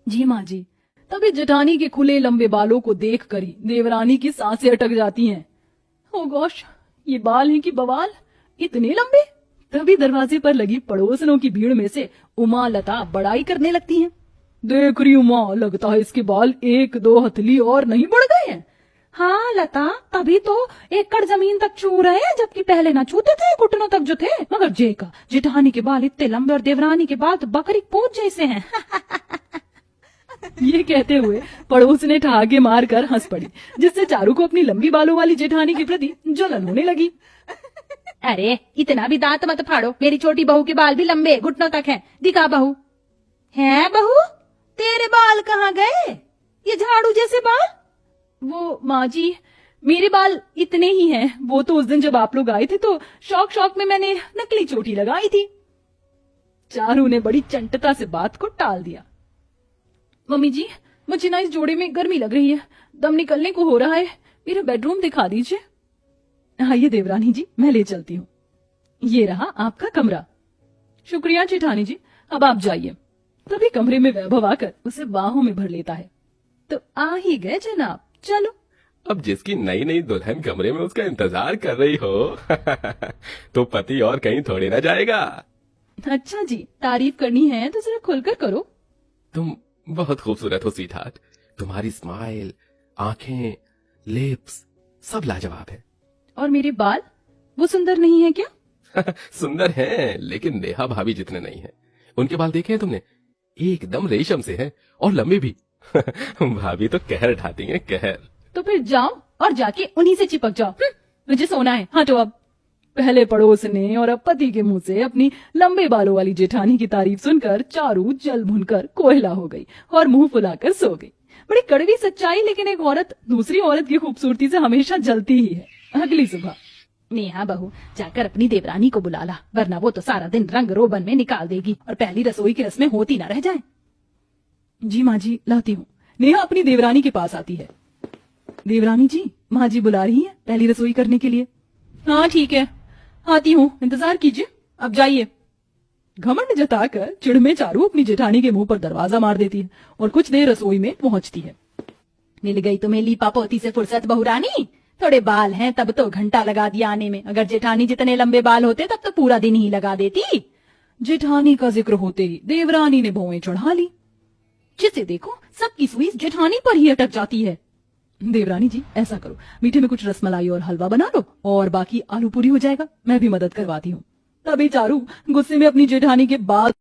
जी माँ जी। तभी जेठानी के खुले लंबे बालों को देख कर ही देवरानी की सांसें अटक जाती हैं। ओ गॉश, ये बाल हैं कि बवाल, इतने लंबे। तभी दरवाजे पर लगी पड़ोसनों की भीड़ में से उमा लता बड़ाई करने लगती हैं। देख रही उमा, लगता है इसके बाल 1-2 हथली और नहीं बढ़ गए हैं। हाँ लता, तभी तो 1 एकड़ जमीन तक छू रहे हैं, जबकि पहले ना छूते थे, घुटनों तक जो थे। मगर जेका जेठानी के बाल इतने लंबे और देवरानी के बाल तो बकरी पूंछ जैसे हैं। ये कहते हुए पड़ोस ने ठहाके मार कर हंस पड़ी, जिससे चारू को अपनी लंबी बालों वाली जेठानी के प्रति जलन होने लगी। अरे इतना भी दांत मत फाड़ो, मेरी छोटी बहू के बाल भी लंबे घुटनों तक हैं। दिखा बहू। है बहू, तेरे बाल कहाँ गए, ये झाड़ू जैसे बाल? वो माँ जी, मेरे बाल इतने ही हैं। वो तो उस दिन जब आप लोग आए थे तो शौक शौक में मैंने नकली चोटी लगाई थी। चारू ने बड़ी चंटता से बात को टाल दिया। मम्मी जी, मुझे ना इस जोड़े में गर्मी लग रही है, दम निकलने को हो रहा है, मेरा बेडरूम दिखा दीजिए। आइए देवरानी जी, मैं ले चलती हूँ। ये रहा आपका कमरा। शुक्रिया जेठानी जी, अब आप जाइए। तभी कमरे में वैभव आकर उसे बाहों में भर लेता है। तो आ ही गए जनाब, चलो। अब जिसकी नई नई दुल्हन कमरे में उसका इंतजार कर रही हो तो पति और कहीं थोड़ी ना जाएगा। अच्छा जी, तारीफ करनी है तो जरा खुलकर करो। तुम बहुत खूबसूरत हो स्वीटहार्ट, तुम्हारी स्माइल, आंखें, लिप्स सब लाजवाब है। और मेरे बाल, वो सुंदर नहीं है क्या? सुंदर हैं, लेकिन नेहा भाभी जितने नहीं हैं। उनके बाल देखे हैं तुमने? एकदम रेशम से हैं और लंबे भी। भाभी तो कहर ढाती हैं, कहर। तो फिर जाओ और जाके उन्हीं से चिपक जाओ। मुझे सोना है, हटो अब। पहले पड़ोस ने और अब पति के मुंह से अपनी लंबे बालों वाली जेठानी की तारीफ सुनकर चारू जल भुनकर कोयला हो गई और मुंह फुलाकर सो गई। बड़ी कड़वी सच्चाई, लेकिन एक औरत दूसरी औरत की खूबसूरती से हमेशा जलती ही है। अगली सुबह, नेहा बहू, जाकर अपनी देवरानी को बुला ला, वरना वो तो सारा दिन रंग रोबन में निकाल देगी और पहली रसोई की रस्में होती ना रह जाए। जी माँ जी, लाती हूँ। नेहा अपनी देवरानी के पास आती है। देवरानी जी, माँ जी बुला रही है पहली रसोई करने के लिए। हाँ ठीक है, आती हूँ, इंतजार कीजिए, अब जाइए। घमंड जताकर चिढ़ में चारू अपनी जेठानी के मुंह पर दरवाजा मार देती है और कुछ देर रसोई में पहुंचती है। मिल गई तुम्हें लीपा पोती से फुर्सत बहुरानी। थोड़े बाल हैं तब तो घंटा लगा दिया आने में, अगर जेठानी जितने लंबे बाल होते तब तो पूरा दिन ही लगा देती। जेठानी का जिक्र होते ही देवरानी ने भौएं चढ़ा ली। जिसे देखो सबकी सुई जेठानी पर ही अटक जाती है। देवरानी जी, ऐसा करो, मीठे में कुछ रसमलाई और हलवा बना लो और बाकी आलू पूरी हो जाएगा, मैं भी मदद करवाती हूँ। तभी चारू गुस्से में अपनी जेठानी के बाल